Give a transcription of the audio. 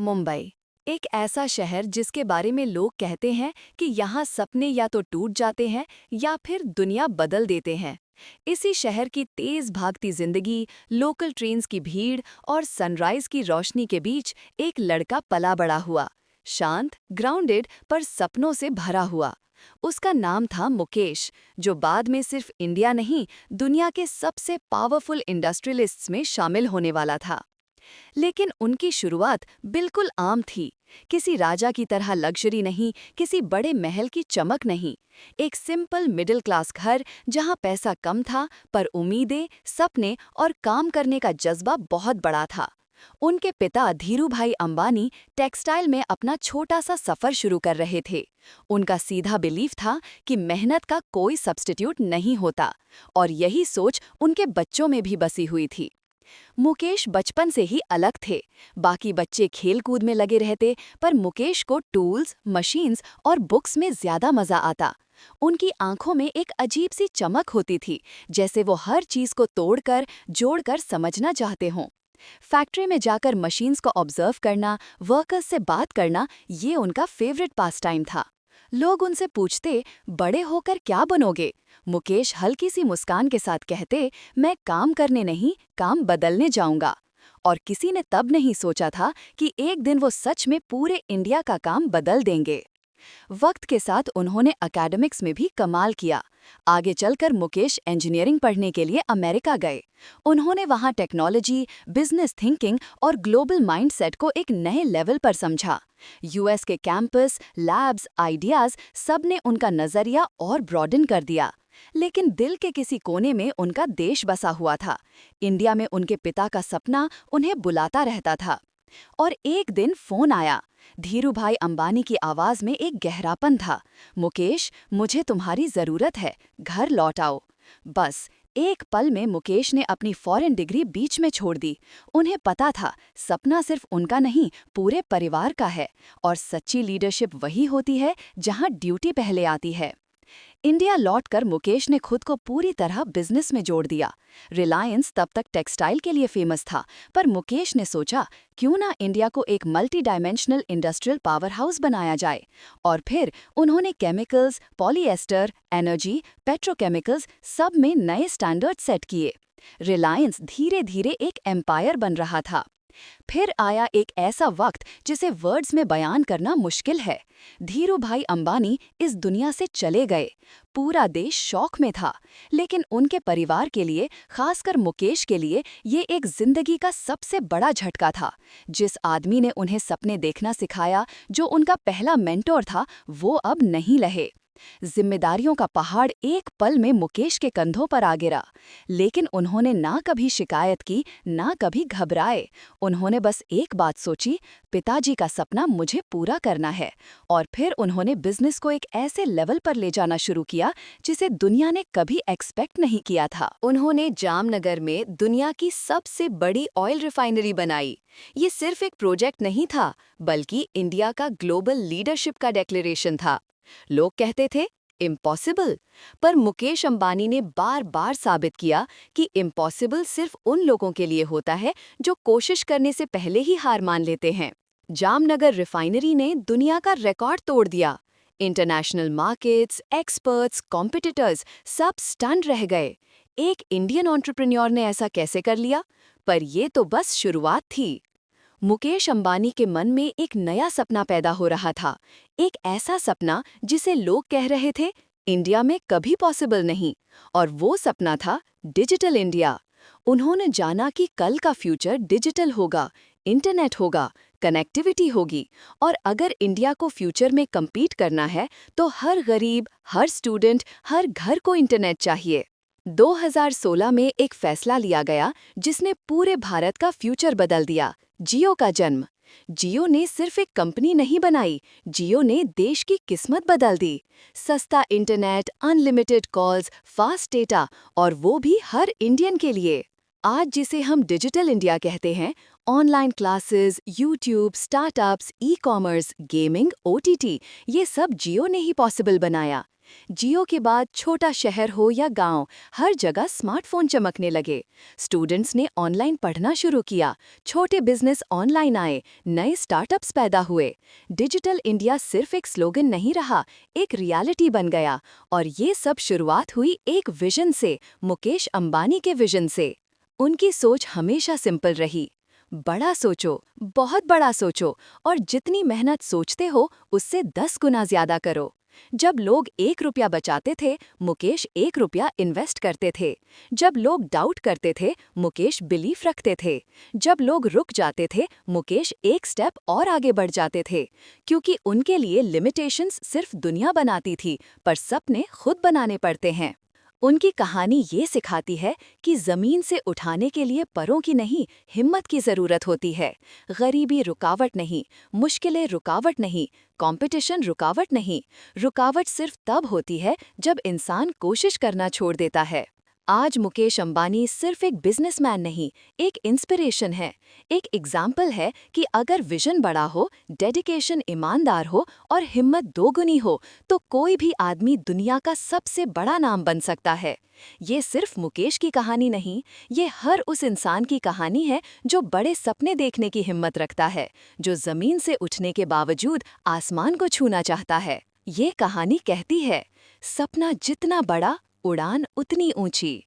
मुंबई एक ऐसा शहर जिसके बारे में लोग कहते हैं कि यहाँ सपने या तो टूट जाते हैं या फिर दुनिया बदल देते हैं। इसी शहर की तेज भागती जिंदगी, लोकल ट्रेन्स की भीड़ और सनराइज की रोशनी के बीच एक लड़का पला बड़ा हुआ। शांत, ग्राउंडेड पर सपनों से भरा हुआ। उसका नाम था मुकेश, जो बाद में सिर्फ इंडिया नहीं, दुनिया के सबसे पावरफुल इंडस्ट्रियलिस्ट्स में शामिल होने वाला था। लेकिन उनकी शुरुआत बिल्कुल आम थी। किसी राजा की तरह लग्जरी नहीं, किसी बड़े महल की चमक नहीं। एक सिंपल मिडिल क्लास घर जहां पैसा कम था, पर उम्मीदें, सपने और काम करने का जज्बा बहुत बड़ा था। उनके पिता धीरूभाई अंबानी टेक्सटाइल में अपना छोटा सा सफर शुरू कर रहे थे। उनका सीधा बिलीफ था कि मेहनत का कोई सब्स्टिट्यूट नहीं होता, और यही सोच उनके बच्चों में भी बसी हुई थी। मुकेश बचपन से ही अलग थे। बाकी बच्चे खेल-कूद में लगे रहते, पर मुकेश को टूल्स, मशीन्स और बुक्स में ज्यादा मजा आता। उनकी आंखों में एक अजीब सी चमक होती थी, जैसे वो हर चीज को तोड़कर, जोड़कर समझना चाहते हों। फैक्ट्री में जाकर मशीन्स को ऑब्जर्व करना, वर्कर्स से बात करना, ये उनका फेवरेट पास टाइम था। लोग उनसे पूछते, बड़े होकर क्या बनोगे? मुकेश हल्की सी मुस्कान के साथ कहते, मैं काम करने नहीं, काम बदलने जाऊंगा। और किसी ने तब नहीं सोचा था कि एक दिन वो सच में पूरे इंडिया का काम बदल देंगे। वक्त के साथ उन्होंने एकेडमिक्स में भी कमाल किया। आगे चलकर मुकेश इंजीनियरिंग पढ़ने के लिए अमेरिका गए। उन्होंने वहां टेक्नोलॉजी, बिजनेस थिंकिंग और ग्लोबल माइंडसेट को एक नए लेवल पर समझा। यूएस के कैंपस, लैब्स, आइडियाज, सब ने उनका नजरिया और ब्रॉडन कर दिया। लेकिन दिल के किसी कोने में उनका देश बसा हुआ था। इंडिया में उनके पिता का सपना उन्हें बुलाता रहता था। और एक दिन फोन आया। धीरूभाई अंबानी की आवाज में एक गहरापन था। मुकेश, मुझे तुम्हारी जरूरत है, घर लौट आओ। बस एक पल में मुकेश ने अपनी फॉरेन डिग्री बीच में छोड़ दी। उन्हें पता था, सपना सिर्फ उनका नहीं, पूरे परिवार का है। और सच्ची लीडरशिप वही होती है जहां ड्यूटी पहले आती है। इंडिया लौटकर मुकेश ने खुद को पूरी तरह बिजनेस में जोड़ दिया। रिलायंस तब तक टेक्सटाइल के लिए फेमस था, पर मुकेश ने सोचा, क्यों ना इंडिया को एक multi dimensional industrial power house बनाया जाए। और फिर उन्होंने केमिकल्स, पॉलीएस्टर, एनर्जी, पेट्रोकेमिकल्स, सब में नए स्टैंडर्ड सेट किए। रिलायंस धीरे धीरे एक एम्पायर बन रहा था। फिर आया एक ऐसा वक्त जिसे वर्ड्स में बयान करना मुश्किल है। धीरूभाई अंबानी इस दुनिया से चले गए। पूरा देश शौक में था, लेकिन उनके परिवार के लिए, खासकर मुकेश के लिए, ये एक जिंदगी का सबसे बड़ा झटका था। जिस आदमी ने उन्हें सपने देखना सिखाया, जो उनका पहला मेंटोर था, वो अब नहीं रहे। जिम्मेदारियों का पहाड़ एक पल में मुकेश के कंधों पर आ गिरा। लेकिन उन्होंने ना कभी शिकायत की, ना कभी घबराए। उन्होंने बस एक बात सोची, पिताजी का सपना मुझे पूरा करना है। और फिर उन्होंने बिजनेस को एक ऐसे लेवल पर ले जाना शुरू किया जिसे दुनिया ने कभी एक्सपेक्ट नहीं किया था। उन्होंने जामनगर में दुनिया की सबसे बड़ी ऑयल रिफाइनरी बनाई। ये सिर्फ एक प्रोजेक्ट नहीं था, बल्कि इंडिया का ग्लोबल लीडरशिप का डिक्लेरेशन था। लोग कहते थे इम्पॉसिबल, पर मुकेश अंबानी ने बार बार साबित किया कि इम्पॉसिबल सिर्फ उन लोगों के लिए होता है जो कोशिश करने से पहले ही हार मान लेते हैं। जामनगर रिफाइनरी ने दुनिया का रिकॉर्ड तोड़ दिया। इंटरनेशनल मार्केट्स, एक्सपर्ट्स, कॉम्पिटिटर्स सब स्टन रह गए। एक इंडियन एंटरप्रेन्योर ने ऐसा कैसे कर लिया? पर ये तो बस शुरुआत थी। मुकेश अंबानी के मन में एक नया सपना पैदा हो रहा था। एक ऐसा सपना जिसे लोग कह रहे थे, इंडिया में कभी पॉसिबल नहीं। और वो सपना था डिजिटल इंडिया। उन्होंने जाना कि कल का फ्यूचर डिजिटल होगा, इंटरनेट होगा, कनेक्टिविटी होगी। और अगर इंडिया को फ्यूचर में compete करना है, तो हर गरीब, हर स्टूडेंट, हर घर को इंटरनेट चाहिए। 2016 में एक फैसला लिया गया जिसने पूरे भारत का फ्यूचर बदल दिया। जियो का जन्म। जियो ने सिर्फ एक कंपनी नहीं बनाई, जियो ने देश की किस्मत बदल दी। सस्ता internet, unlimited calls, fast data, और वो भी हर इंडियन के लिए। आज जिसे हम डिजिटल इंडिया कहते हैं, online classes, YouTube, startups, e-commerce, gaming, OTT, ये सब जियो ने ही पॉसिबल बनाया। जियो के बाद छोटा शहर हो या गांव, हर जगह स्मार्टफोन चमकने लगे। स्टूडेंट्स ने ऑनलाइन पढ़ना शुरू किया, छोटे बिजनेस ऑनलाइन आए, नए स्टार्टअप्स पैदा हुए। डिजिटल इंडिया सिर्फ एक स्लोगन नहीं रहा, एक रियलिटी बन गया। और ये सब शुरुआत हुई एक विजन से, मुकेश अंबानी के विजन से। उनकी सोच हमेशा सिंपल रही। बड़ा सोचो, बहुत बड़ा सोचो, और जितनी मेहनत सोचते हो उससे 10 गुना ज्यादा करो। जब लोग 1 रुपया बचाते थे, मुकेश 1 रुपया इन्वेस्ट करते थे। जब लोग डाउट करते थे, मुकेश बिलीफ रखते थे। जब लोग रुक जाते थे, मुकेश एक स्टेप और आगे बढ़ जाते थे। क्योंकि उनके लिए लिमिटेशंस सिर्फ दुनिया बनाती थी, पर सपने खुद बनाने पड़ते हैं। उनकी कहानी ये सिखाती है कि ज़मीन से उठाने के लिए परों की नहीं, हिम्मत की ज़रूरत होती है। गरीबी रुकावट नहीं, मुश्किलें रुकावट नहीं, कंपटीशन रुकावट नहीं। रुकावट सिर्फ तब होती है जब इंसान कोशिश करना छोड़ देता है। आज मुकेश अंबानी सिर्फ एक बिजनेसमैन नहीं, एक इंस्पिरेशन है। एक एग्जाम्पल है कि अगर विजन बड़ा हो, डेडिकेशन ईमानदार हो और हिम्मत दोगुनी हो, तो कोई भी आदमी दुनिया का सबसे बड़ा नाम बन सकता है। ये सिर्फ मुकेश की कहानी नहीं, ये हर उस इंसान की कहानी है जो बड़े सपने देखने की हिम्मत रखता है, जो जमीन से उठने के बावजूद आसमान को छूना चाहता है। ये कहानी कहती है, सपना जितना बड़ा, उड़ान उतनी ऊंची।